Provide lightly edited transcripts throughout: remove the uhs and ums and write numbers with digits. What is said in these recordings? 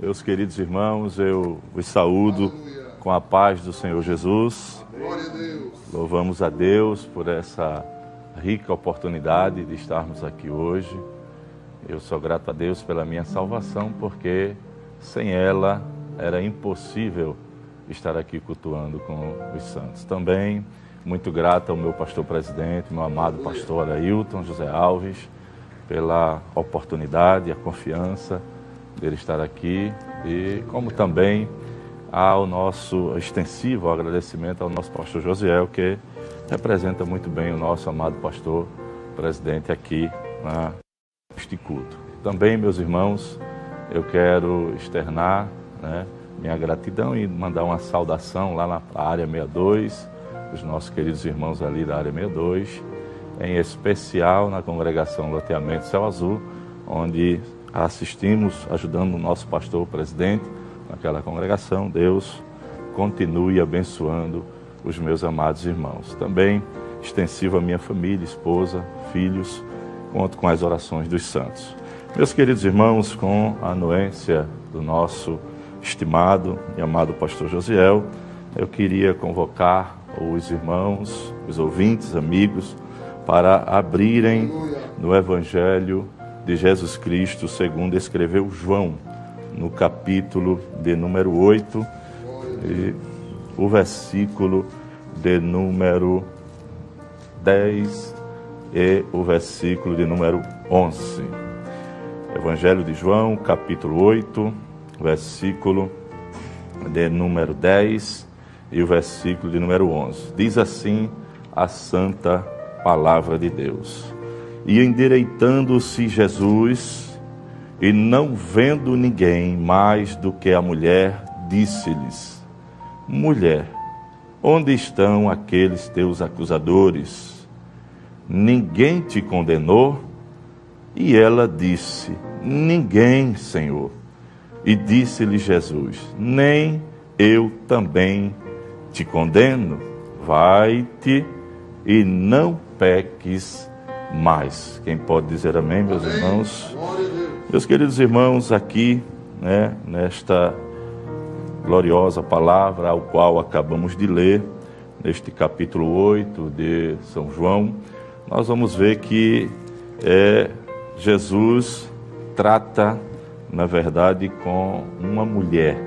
Meus queridos irmãos, eu os saúdo com a paz do Senhor Jesus. Glória a Deus. Louvamos a Deus por essa rica oportunidade de estarmos aqui hoje. Eu sou grato a Deus pela minha salvação, porque sem ela era impossível estar aqui cultuando com os santos. Também muito grato ao meu pastor presidente, meu amado pastor Ailton José Alves, pela oportunidade e a confiança dele estar aqui, e como também ao nosso extensivo agradecimento ao nosso pastor Josiel, que representa muito bem o nosso amado pastor presidente aqui neste culto. Também, meus irmãos, eu quero externar minha gratidão e mandar uma saudação lá na área 62, os nossos queridos irmãos ali da área 62, em especial na congregação Loteamento Céu Azul, onde assistimos, ajudando o nosso pastor presidente naquela congregação. Deus continue abençoando os meus amados irmãos. Também extensivo à minha família, esposa, filhos, conto com as orações dos santos. Meus queridos irmãos, com a anuência do nosso estimado e amado pastor Josiel, eu queria convocar os irmãos, os ouvintes, amigos, para abrirem no Evangelho de Jesus Cristo, segundo escreveu João, no capítulo de número 8, e o versículo de número 10 e o versículo de número 11. Evangelho de João, capítulo 8, versículo de número 10 e o versículo de número 11. Diz assim a santa palavra de Deus: E endireitando-se Jesus, e não vendo ninguém mais do que a mulher, disse-lhes: Mulher, onde estão aqueles teus acusadores? Ninguém te condenou? E ela disse: Ninguém, Senhor. E disse-lhe Jesus: Nem eu também te condeno. Vai-te e não peques mais. Quem pode dizer amém, meus irmãos? Meus queridos irmãos, aqui, nesta gloriosa palavra, ao qual acabamos de ler, neste capítulo 8 de São João, nós vamos ver que Jesus trata, na verdade, com uma mulher.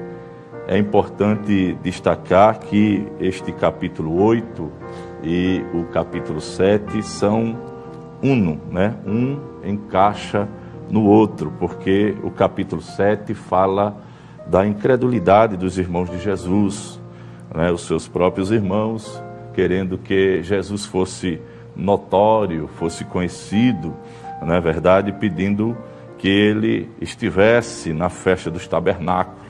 É importante destacar que este capítulo 8 e o capítulo 7 são uno, um encaixa no outro, porque o capítulo 7 fala da incredulidade dos irmãos de Jesus, os seus próprios irmãos, querendo que Jesus fosse notório, fosse conhecido, não é verdade, pedindo que ele estivesse na festa dos tabernáculos.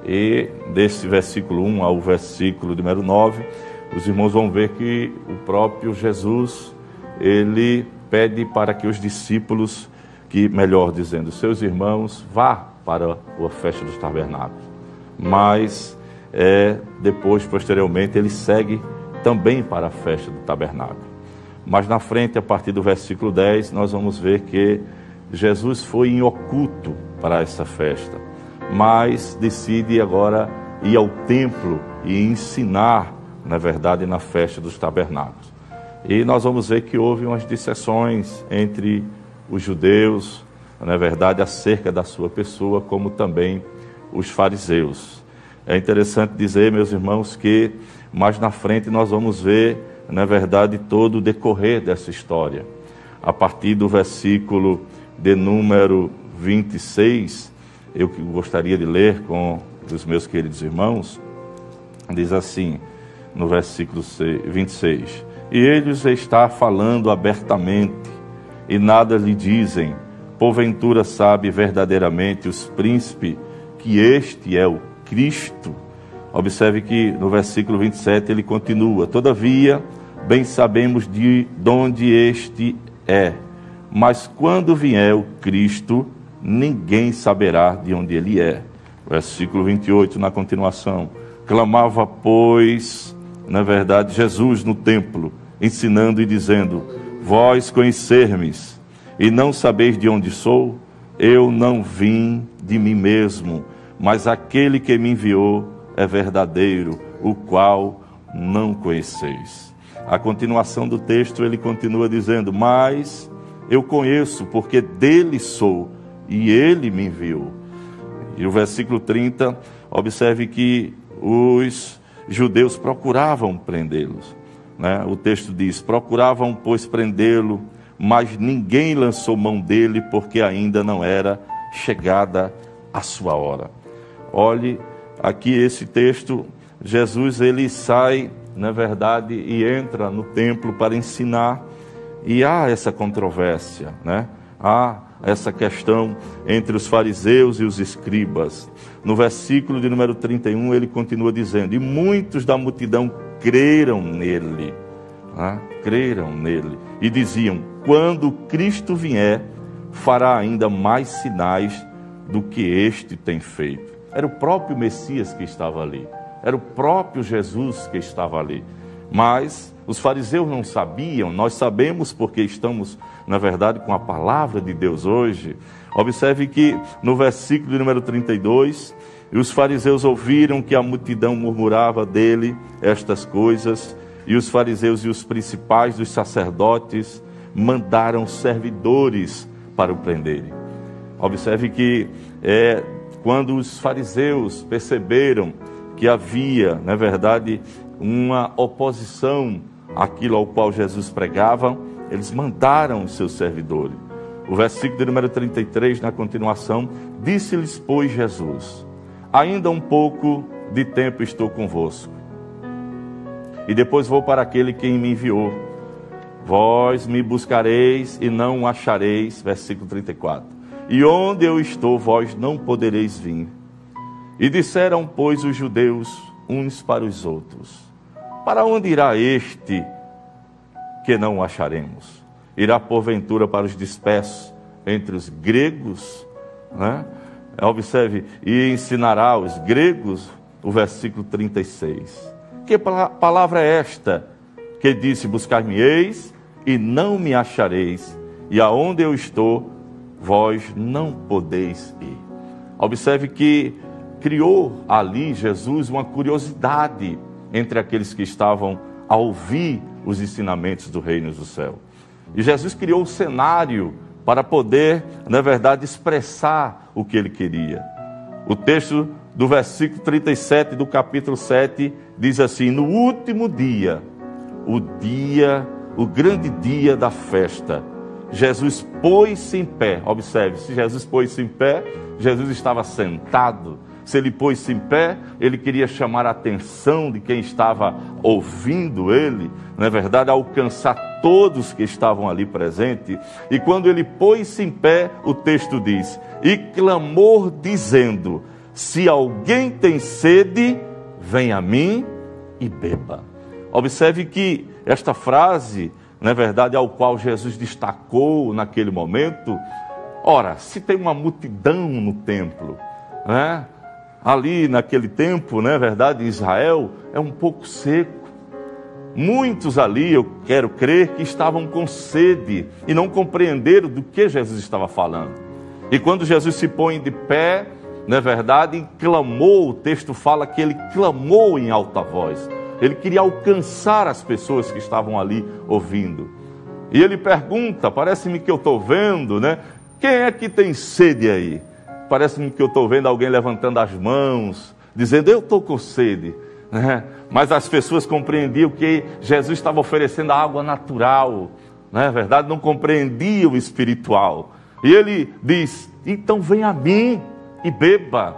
E desse versículo 1 ao versículo número 9, os irmãos vão ver que o próprio Jesus, ele pede para que os discípulos, melhor dizendo, seus irmãos, vá para a festa dos tabernáculos. Mas depois, posteriormente, ele segue também para a festa do tabernáculo. Mas na frente, a partir do versículo 10, nós vamos ver que Jesus foi em oculto para essa festa, mas decide agora ir ao templo e ensinar, na verdade, na festa dos tabernáculos. E nós vamos ver que houve umas dissensões entre os judeus, na verdade, acerca da sua pessoa, como também os fariseus. É interessante dizer, meus irmãos, que mais na frente nós vamos ver, na verdade, todo o decorrer dessa história. A partir do versículo de número 26, eu gostaria de ler com os meus queridos irmãos, diz assim, no versículo 26, E eles está falando abertamente, e nada lhe dizem, porventura sabe verdadeiramente os príncipes que este é o Cristo? Observe que no versículo 27 ele continua, Todavia, bem sabemos de onde este é, mas quando vier o Cristo, ninguém saberá de onde ele é. Versículo 28, na continuação, Clamava, pois, na verdade, Jesus no templo, ensinando e dizendo, Vós conhecer-me, e não sabeis de onde sou, eu não vim de mim mesmo, mas aquele que me enviou é verdadeiro, o qual não conheceis. A continuação do texto, ele continua dizendo: mas eu conheço, porque dele sou, e ele me enviou. E o versículo 30, observe que os judeus procuravam prendê-los, né? O texto diz: procuravam, pois, prendê-lo, mas ninguém lançou mão dele, porque ainda não era chegada a sua hora. Olhe aqui esse texto. Jesus, ele sai, na verdade, e entra no templo para ensinar, e há essa controvérsia, né? Há essa questão entre os fariseus e os escribas. No versículo de número 31, ele continua dizendo: e muitos da multidão creram nele, né? Creram nele, e diziam: quando Cristo vier, fará ainda mais sinais do que este tem feito. Era o próprio Messias que estava ali, era o próprio Jesus que estava ali. Mas os fariseus não sabiam. Nós sabemos porque estamos, na verdade, com a palavra de Deus hoje. Observe que no versículo de número 32, e os fariseus ouviram que a multidão murmurava dele estas coisas, e os fariseus e os principais dos sacerdotes mandaram servidores para o prenderem. Observe que quando os fariseus perceberam que havia, na verdade, uma oposição àquilo ao qual Jesus pregava, eles mandaram os seus servidores. O versículo de número 33, na continuação, disse-lhes, pois, Jesus: ainda um pouco de tempo estou convosco, e depois vou para aquele que me enviou. Vós me buscareis e não o achareis. Versículo 34. E onde eu estou, vós não podereis vir. E disseram, pois, os judeus uns para os outros: para onde irá este que não o acharemos? Irá porventura para os dispersos entre os gregos, né? Observe, e ensinará aos gregos. O versículo 36. Que palavra é esta que disse: buscar-me-eis e não me achareis, e aonde eu estou, vós não podeis ir. Observe que criou ali Jesus uma curiosidade entre aqueles que estavam a ouvir os ensinamentos do reino do céu. E Jesus criou o cenário para poder, na verdade, expressar o que ele queria. O texto do versículo 37 do capítulo 7 diz assim: no último dia, o grande dia da festa, Jesus pôs-se em pé. Observe, se Jesus pôs-se em pé, Jesus estava sentado. Se ele pôs-se em pé, ele queria chamar a atenção de quem estava ouvindo ele, não é verdade, alcançar todos que estavam ali presentes. E quando ele pôs-se em pé, o texto diz: e clamou dizendo: se alguém tem sede, venha a mim e beba. Observe que esta frase, na verdade, ao qual Jesus destacou naquele momento. Ora, se tem uma multidão no templo, né? Ali naquele tempo, né, verdade, Israel é um pouco seco. Muitos ali, eu quero crer, que estavam com sede e não compreenderam do que Jesus estava falando. E quando Jesus se põe de pé, não é verdade, clamou, o texto fala que ele clamou em alta voz. Ele queria alcançar as pessoas que estavam ali ouvindo. E ele pergunta, parece-me que eu estou vendo, né? Quem é que tem sede aí? Parece-me que eu estou vendo alguém levantando as mãos, dizendo, eu estou com sede, né? Mas as pessoas compreendiam que Jesus estava oferecendo água natural, não é verdade? Não compreendiam o espiritual. E ele diz, então vem a mim e beba.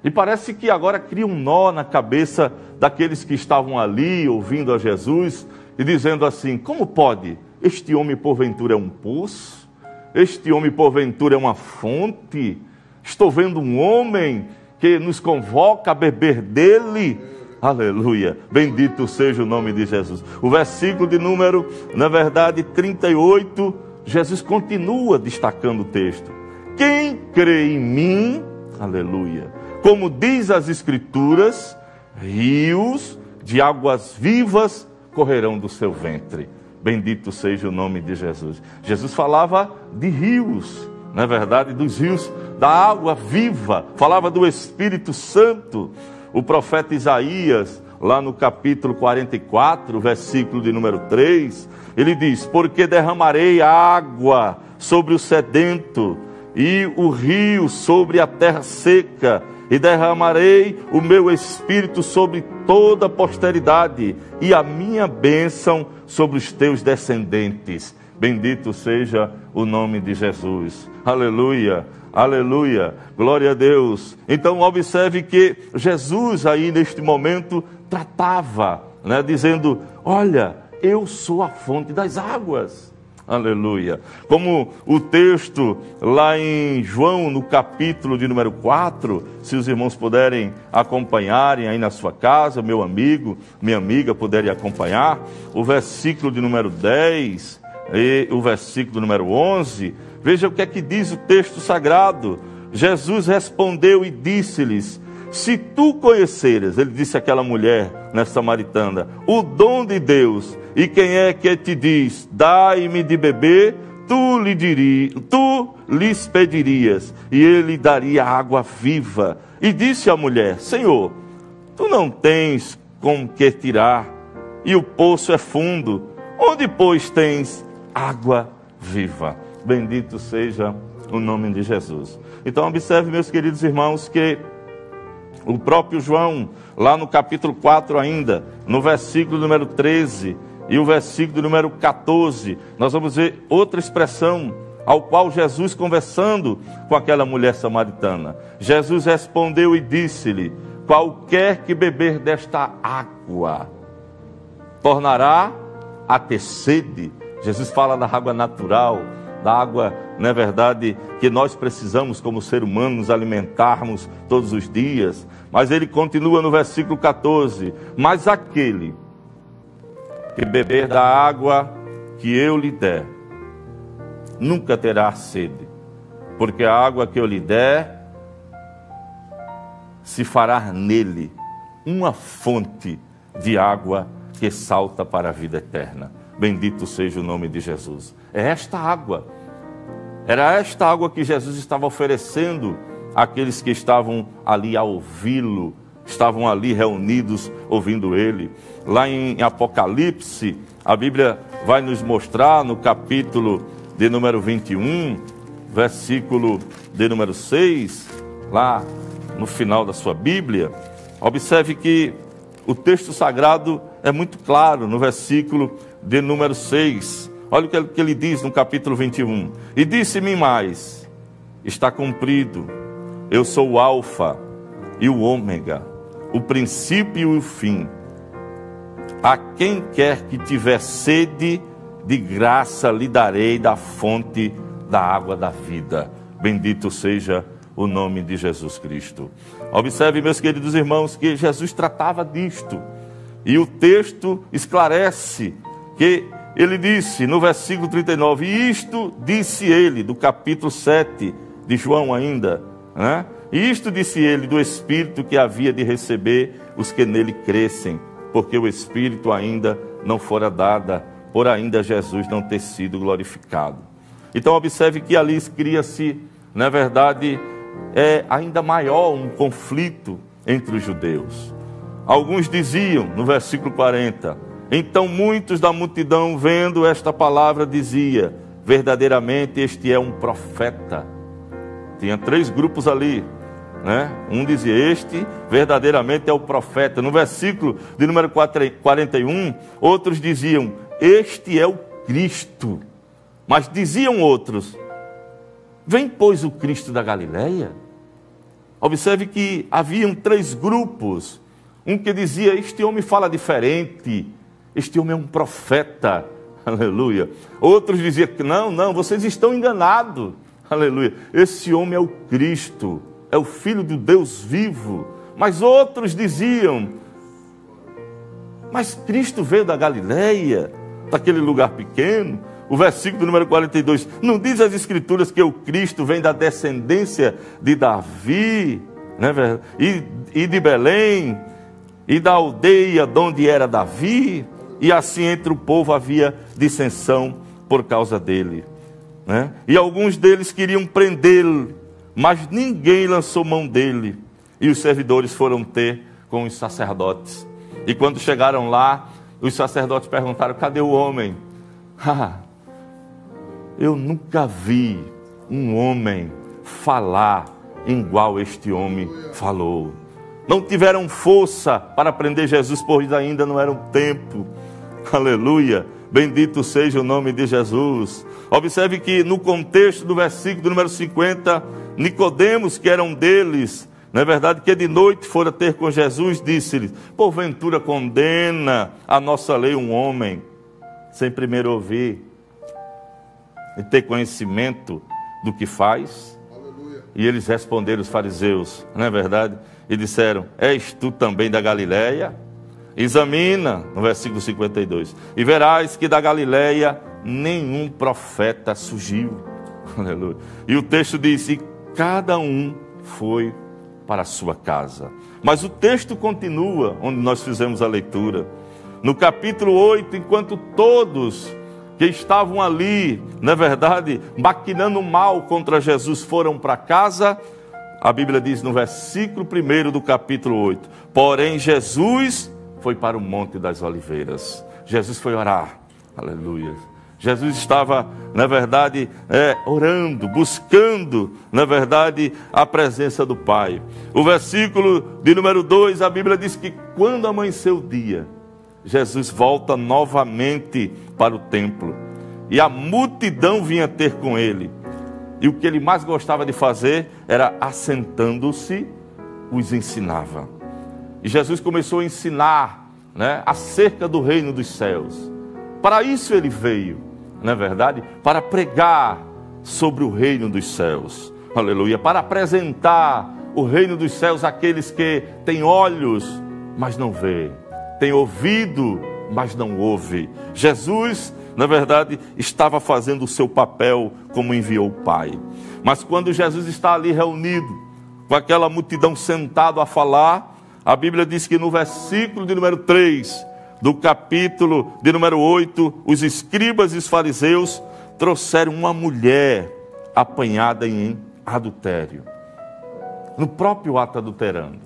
E parece que agora cria um nó na cabeça daqueles que estavam ali ouvindo a Jesus e dizendo assim, como pode? Este homem porventura é um poço? Este homem porventura é uma fonte? Estou vendo um homem que nos convoca a beber dele. Aleluia, bendito seja o nome de Jesus. O versículo de número, na verdade, 38, Jesus continua destacando o texto. Quem crê em mim, aleluia, como diz as Escrituras, rios de águas vivas correrão do seu ventre. Bendito seja o nome de Jesus. Jesus falava de rios, não é verdade, dos rios da água viva, falava do Espírito Santo. O profeta Isaías, lá no capítulo 44, versículo de número 3, ele diz: porque derramarei água sobre o sedento e o rio sobre a terra seca, e derramarei o meu espírito sobre toda a posteridade, e a minha bênção sobre os teus descendentes. Bendito seja o nome de Jesus. Aleluia, aleluia, glória a Deus. Então observe que Jesus aí neste momento tratava, né, dizendo: olha, eu sou a fonte das águas. Aleluia. Como o texto lá em João, no capítulo de número 4, se os irmãos puderem acompanharem aí na sua casa, meu amigo, minha amiga puderem acompanhar, o versículo de número 10 e o versículo número 11, veja o que é que diz o texto sagrado. Jesus respondeu e disse-lhes: se tu conheceres, ele disse àquela mulher, samaritana, o dom de Deus, e quem é que te diz, dai-me de beber, tu lhes pedirias, e ele daria água viva. E disse a mulher: Senhor, tu não tens com que tirar, e o poço é fundo, onde pois tens água viva? Bendito seja o nome de Jesus. Então observe, meus queridos irmãos, que o próprio João, lá no capítulo 4 ainda, no versículo número 13 e o versículo número 14, nós vamos ver outra expressão, ao qual Jesus conversando com aquela mulher samaritana. Jesus respondeu e disse-lhe: qualquer que beber desta água, tornará a ter sede. Jesus fala da água natural, da água, não é verdade, que nós precisamos como ser humano nos alimentarmos todos os dias. Mas ele continua no versículo 14: mas aquele que beber da água que eu lhe der, nunca terá sede, porque a água que eu lhe der se fará nele uma fonte de água que salta para a vida eterna. Bendito seja o nome de Jesus. É esta água, era esta água que Jesus estava oferecendo àqueles que estavam ali a ouvi-lo, estavam ali reunidos ouvindo ele. Lá em Apocalipse, a Bíblia vai nos mostrar no capítulo de número 21, versículo de número 6, lá no final da sua Bíblia, observe que o texto sagrado é muito claro no versículo de número 6. Olha o que ele diz no capítulo 21. E disse-me mais: está cumprido, eu sou o Alfa e o Ômega, o princípio e o fim. A quem quer que tiver sede, de graça lhe darei da fonte da água da vida. Bendito seja o nome de Jesus Cristo. Observe, meus queridos irmãos, que Jesus tratava disto. E o texto esclarece que ele disse no versículo 39, e isto disse ele, do capítulo 7 de João ainda, né? E isto disse ele do Espírito que havia de receber os que nele crescem, porque o Espírito ainda não fora dada, por ainda Jesus não ter sido glorificado. Então observe que ali cria-se, na verdade, ainda maior um conflito entre os judeus. Alguns diziam, no versículo 40, então muitos da multidão, vendo esta palavra, dizia: verdadeiramente este é um profeta. Tinha 3 grupos ali, né? Um dizia: este verdadeiramente é o profeta. No versículo de número 41, outros diziam: este é o Cristo. Mas diziam outros: vem, pois, o Cristo da Galileia? Observe que haviam 3 grupos. Um que dizia: este homem fala diferente, este homem é um profeta, aleluia. Outros diziam que não, vocês estão enganados, aleluia. Esse homem é o Cristo, é o Filho do Deus vivo. Mas outros diziam: mas Cristo veio da Galileia, daquele lugar pequeno. O versículo número 42, não diz as Escrituras que o Cristo vem da descendência de Davi, né? E de Belém, e da aldeia de onde era Davi, e assim entre o povo havia dissensão por causa dele. né? E alguns deles queriam prendê-lo, mas ninguém lançou mão dele. E os servidores foram ter com os sacerdotes. E quando chegaram lá, os sacerdotes perguntaram: cadê o homem? Eu nunca vi um homem falar igual este homem falou. Não tiveram força para prender Jesus, pois ainda não era um tempo. Aleluia, bendito seja o nome de Jesus. Observe que no contexto do versículo do número 50, Nicodemos, que era um deles, não é verdade, que de noite fora ter com Jesus, disse-lhe: porventura condena a nossa lei um homem sem primeiro ouvir e ter conhecimento do que faz? Aleluia. E eles responderam, os fariseus, não é verdade, e disseram: és tu também da Galileia? Examina, no versículo 52, e verás que da Galileia nenhum profeta surgiu. Aleluia. E o texto diz: e cada um foi para a sua casa. Mas o texto continua, onde nós fizemos a leitura. No capítulo 8, enquanto todos que estavam ali, na verdade, maquinando mal contra Jesus, foram para casa, a Bíblia diz no versículo 1 do capítulo 8, porém Jesus foi para o Monte das Oliveiras. Jesus foi orar. Aleluia. Jesus estava, na verdade, orando, buscando, na verdade, a presença do Pai. O versículo de número 2, a Bíblia diz que quando amanheceu o dia, Jesus volta novamente para o templo. E a multidão vinha ter com ele. E o que ele mais gostava de fazer era, assentando-se, os ensinava. E Jesus começou a ensinar, né, acerca do reino dos céus. Para isso ele veio, não é verdade? Para pregar sobre o reino dos céus. Aleluia. Para apresentar o reino dos céus àqueles que têm olhos, mas não vê. Tem ouvido, mas não ouve. Jesus, na verdade, estava fazendo o seu papel como enviou o Pai. Mas quando Jesus está ali reunido, com aquela multidão sentado a falar, a Bíblia diz que no versículo de número 3, do capítulo de número 8, os escribas e os fariseus trouxeram uma mulher apanhada em adultério, no próprio ato adulterando.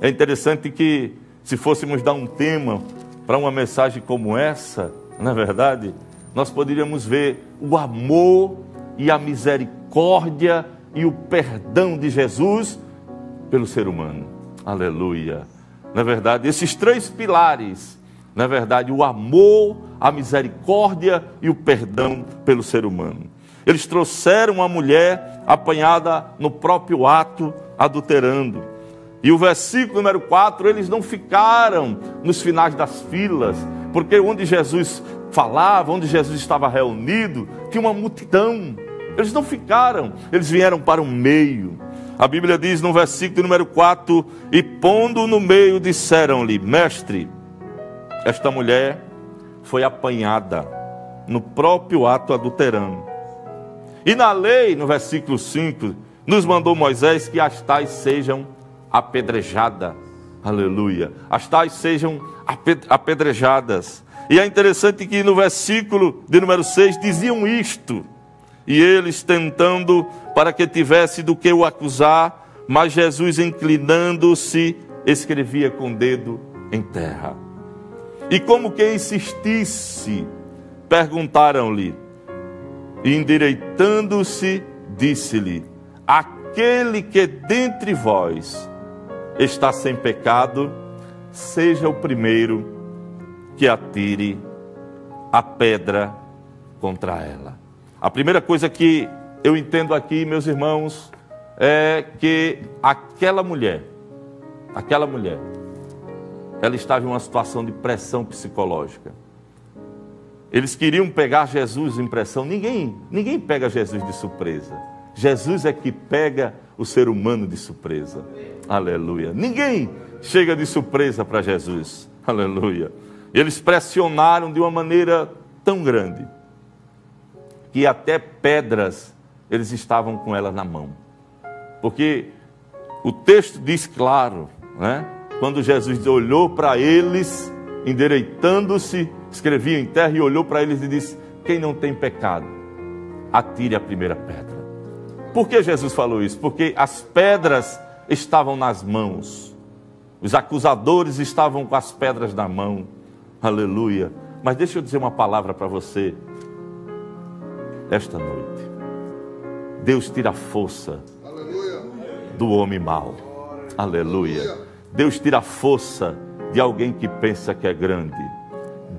É interessante que, se fôssemos dar um tema para uma mensagem como essa, na verdade, nós poderíamos ver o amor e a misericórdia e o perdão de Jesus pelo ser humano. Aleluia. Na verdade, esses três pilares, na verdade, o amor, a misericórdia e o perdão pelo ser humano. Eles trouxeram uma mulher apanhada no próprio ato adulterando. E o versículo número 4, eles não ficaram nos finais das filas, porque onde Jesus falava, onde Jesus estava reunido, tinha uma multidão. Eles não ficaram, eles vieram para o meio. A Bíblia diz no versículo número 4, e pondo no meio disseram-lhe: mestre, esta mulher foi apanhada no próprio ato adulterando. E na lei, no versículo 5, nos mandou Moisés que as tais sejam apedrejadas. Aleluia. As tais sejam apedrejadas. E é interessante que no versículo de número 6 diziam isto. E eles tentando para que tivesse do que o acusar, mas Jesus, inclinando-se, escrevia com o dedo em terra. E como que insistisse, perguntaram-lhe, e endireitando-se, disse-lhe: aquele que dentre vós está sem pecado, seja o primeiro que atire a pedra contra ela. A primeira coisa que eu entendo aqui, meus irmãos, é que aquela mulher, ela estava em uma situação de pressão psicológica. Eles queriam pegar Jesus em pressão. Ninguém pega Jesus de surpresa. Jesus é que pega o ser humano de surpresa. Aleluia. Ninguém chega de surpresa para Jesus. Aleluia. Eles pressionaram de uma maneira tão grande que até pedras eles estavam com elas na mão. Porque o texto diz claro, né? Quando Jesus olhou para eles, endireitando-se, escrevia em terra e olhou para eles e disse: quem não tem pecado, atire a primeira pedra. Por que Jesus falou isso? Porque as pedras estavam nas mãos. Os acusadores estavam com as pedras na mão. Aleluia. Mas deixa eu dizer uma palavra para você. Esta noite, Deus tira a força do homem mau. Aleluia. Deus tira a força de alguém que pensa que é grande.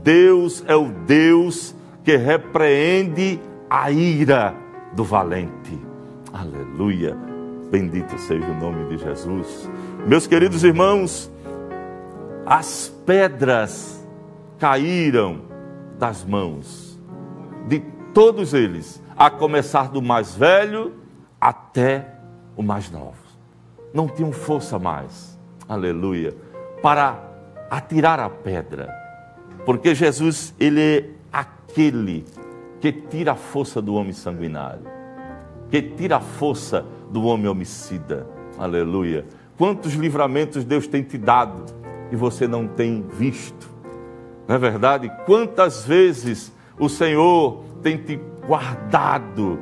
Deus é o Deus que repreende a ira do valente. Aleluia. Bendito seja o nome de Jesus. Meus queridos irmãos, as pedras caíram das mãos de todos eles, a começar do mais velho até o mais novo. Não tinham força mais, aleluia, para atirar a pedra, porque Jesus, ele é aquele que tira a força do homem sanguinário, que tira a força do homem homicida, aleluia. Quantos livramentos Deus tem te dado e você não tem visto, não é verdade? Quantas vezes o Senhor tem te guardado,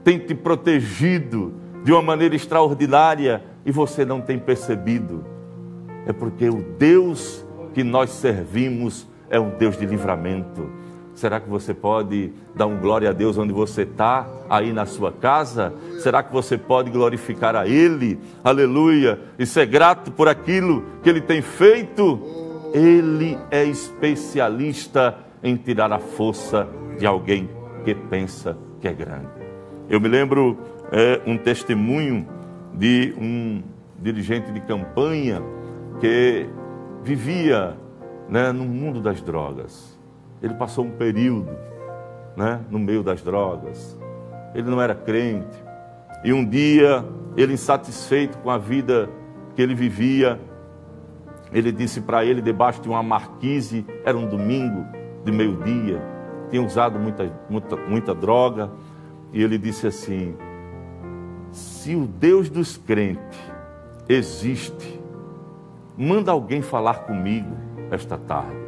tem te protegido de uma maneira extraordinária e você não tem percebido. É porque o Deus que nós servimos é um Deus de livramento. Será que você pode dar um glória a Deus onde você está, aí na sua casa? Será que você pode glorificar a Ele? Aleluia! E ser grato por aquilo que Ele tem feito? Ele é especialista em tirar a força de alguém que pensa que é grande. Eu me lembro um testemunho de um dirigente de campanha que vivia, no mundo das drogas. Ele passou um período, no meio das drogas. Ele não era crente. E um dia, ele insatisfeito com a vida que ele vivia, ele disse para ele, debaixo de uma marquise, era um domingo de meio-dia, tinha usado muita droga, e ele disse assim: se o Deus dos crentes existe, manda alguém falar comigo esta tarde.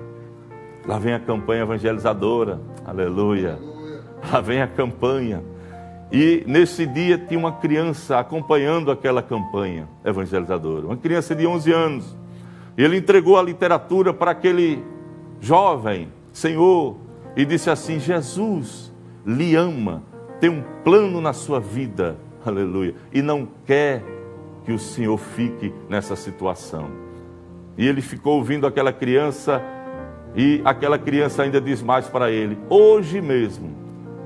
Lá vem a campanha evangelizadora, aleluia, lá vem a campanha. E nesse dia tinha uma criança acompanhando aquela campanha evangelizadora, uma criança de 11 anos. E ele entregou a literatura para aquele jovem senhor e disse assim: Jesus lhe ama, tem um plano na sua vida, aleluia, e não quer que o senhor fique nessa situação. E ele ficou ouvindo aquela criança, e aquela criança ainda diz mais para ele: hoje mesmo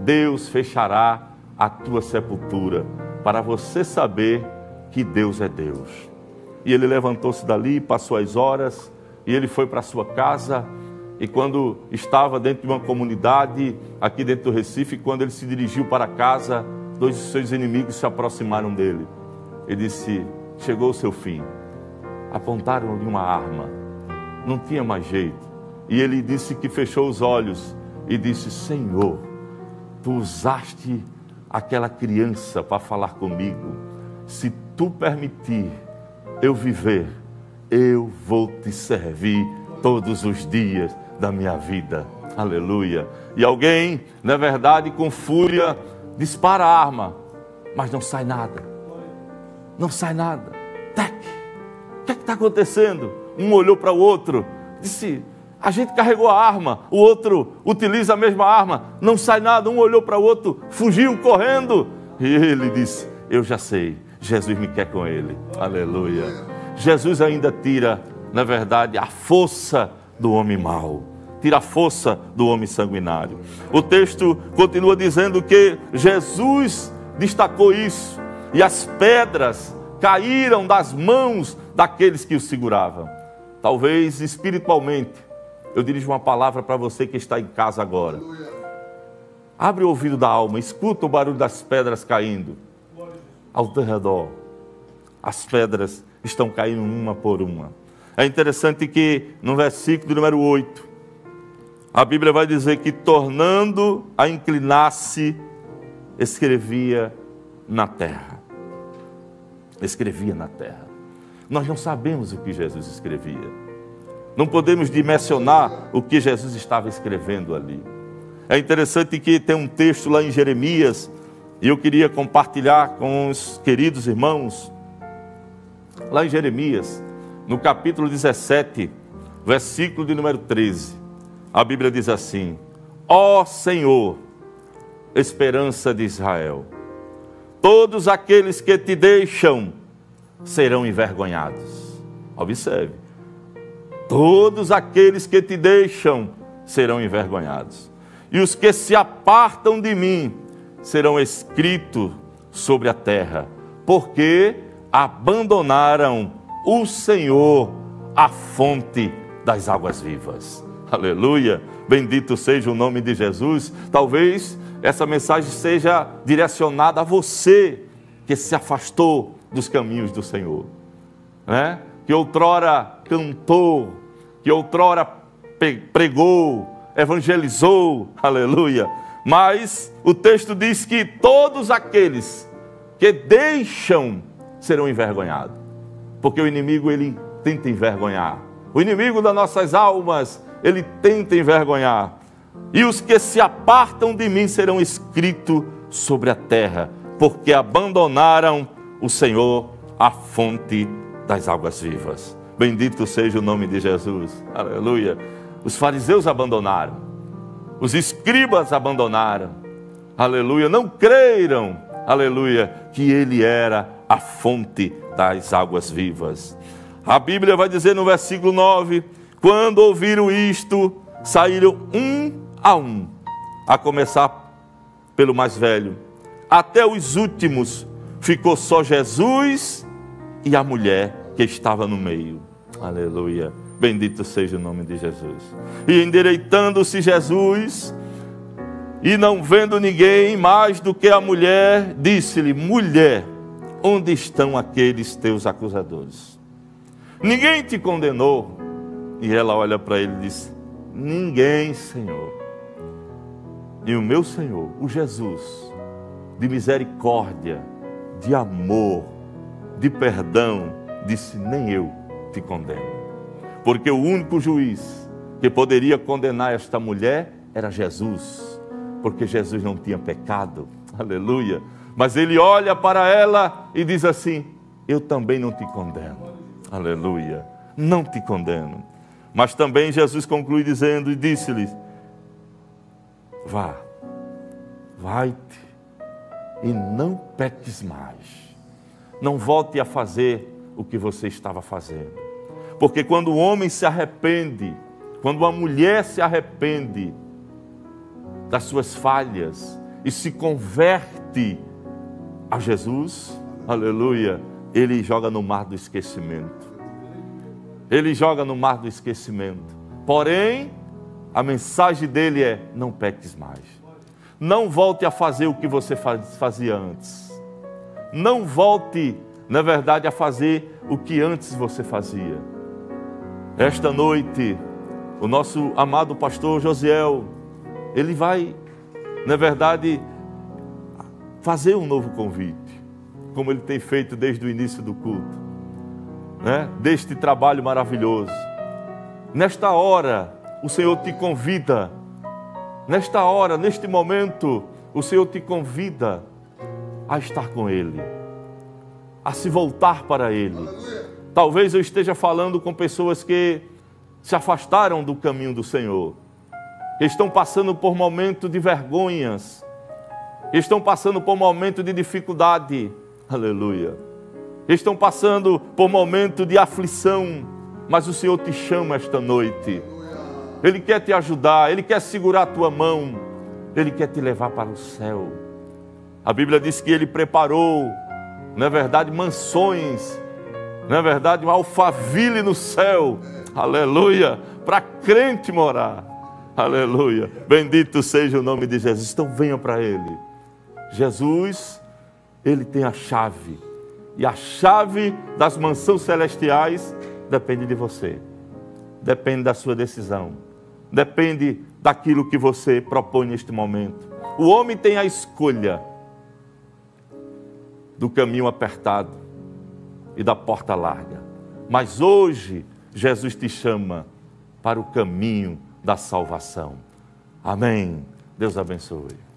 Deus fechará a tua sepultura, para você saber que Deus é Deus. E ele levantou-se dali, passou as horas, e ele foi para a sua casa. E quando estava dentro de uma comunidade, aqui dentro do Recife, quando ele se dirigiu para casa, 2 de seus inimigos se aproximaram dele. Ele disse: chegou o seu fim. Apontaram-lhe uma arma, não tinha mais jeito. E ele disse que fechou os olhos e disse: Senhor, tu usaste aquela criança para falar comigo. Se tu permitir eu viver, eu vou te servir todos os dias da minha vida. Aleluia. E alguém, na verdade, com fúria, dispara a arma, mas não sai nada. Não sai nada. Tec! O que está acontecendo? Um olhou para o outro, disse: a gente carregou a arma, o outro utiliza a mesma arma, não sai nada. Um olhou para o outro, fugiu correndo. E ele disse: eu já sei, Jesus me quer com ele. Aleluia. Jesus ainda tira, na verdade, a força do homem mau, tira a força do homem sanguinário. O texto continua dizendo que Jesus destacou isso, e as pedras caíram das mãos daqueles que o seguravam. Talvez espiritualmente, eu dirijo uma palavra para você que está em casa agora. Abre o ouvido da alma, escuta o barulho das pedras caindo ao teu redor. As pedras estão caindo uma por uma. É interessante que no versículo número 8, a Bíblia vai dizer que, tornando a inclinar-se, escrevia na terra. Escrevia na terra. Nós não sabemos o que Jesus escrevia. Não podemos dimensionar o que Jesus estava escrevendo ali. É interessante que tem um texto lá em Jeremias, e eu queria compartilhar com os queridos irmãos. Lá em Jeremias, no capítulo 17, versículo de número 13, a Bíblia diz assim: ó Senhor, esperança de Israel, todos aqueles que te deixam serão envergonhados. Observe, todos aqueles que te deixam serão envergonhados, e os que se apartam de mim serão escritos sobre a terra, porque abandonaram o Senhor, a fonte das águas vivas. Aleluia, bendito seja o nome de Jesus. Talvez essa mensagem seja direcionada a você que se afastou dos caminhos do Senhor, né? Que outrora cantou, que outrora pregou, evangelizou, aleluia. Mas o texto diz que todos aqueles que deixam serão envergonhados, porque o inimigo, ele tenta envergonhar. O inimigo das nossas almas, ele tenta envergonhar. E os que se apartam de mim serão escritos sobre a terra, porque abandonaram o Senhor, a fonte das águas vivas. Bendito seja o nome de Jesus, aleluia. Os fariseus abandonaram, os escribas abandonaram, aleluia, não creram, aleluia, que ele era a fonte das águas vivas. A Bíblia vai dizer no versículo 9, quando ouviram isto, saíram um, a começar pelo mais velho, até os últimos, ficou só Jesus e a mulher que estava no meio. Aleluia, bendito seja o nome de Jesus. E endireitando-se Jesus, e não vendo ninguém mais do que a mulher, disse-lhe: mulher, onde estão aqueles teus acusadores? Ninguém te condenou? E ela olha para ele e diz: ninguém, Senhor. E o meu Senhor, o Jesus, de misericórdia, de amor, de perdão, disse: nem eu te condeno. Porque o único juiz que poderia condenar esta mulher era Jesus, porque Jesus não tinha pecado, aleluia. Mas ele olha para ela e diz assim: eu também não te condeno, aleluia, não te condeno. Mas também Jesus conclui dizendo, e disse-lhes: vai-te e não peques mais, não volte a fazer o que você estava fazendo. Porque quando o homem se arrepende, quando a mulher se arrepende das suas falhas e se converte a Jesus, aleluia, ele joga no mar do esquecimento. Ele joga no mar do esquecimento. Porém, a mensagem dele é: não peques mais. Não volte a fazer o que você fazia antes. Não volte, na verdade, a fazer o que antes você fazia. Esta noite, o nosso amado pastor Josiel, ele vai, na verdade, fazer um novo convite, como ele tem feito desde o início do culto, né? Deste trabalho maravilhoso. Nesta hora, o Senhor te convida, nesta hora, neste momento, o Senhor te convida a estar com Ele, a se voltar para Ele. Talvez eu esteja falando com pessoas que se afastaram do caminho do Senhor, que estão passando por momentos de vergonhas, que estão passando por momentos de dificuldade, aleluia, que estão passando por momentos de aflição, mas o Senhor te chama esta noite. Ele quer te ajudar, Ele quer segurar a tua mão, Ele quer te levar para o céu. A Bíblia diz que Ele preparou, na verdade, mansões, na verdade, um alfaville no céu, aleluia, para crente morar, aleluia, bendito seja o nome de Jesus. Então venha para Ele. Jesus, Ele tem a chave, e a chave das mansões celestiais depende de você, depende da sua decisão, depende daquilo que você propõe neste momento. O homem tem a escolha do caminho apertado e da porta larga, mas hoje Jesus te chama para o caminho da salvação. Amém, Deus abençoe.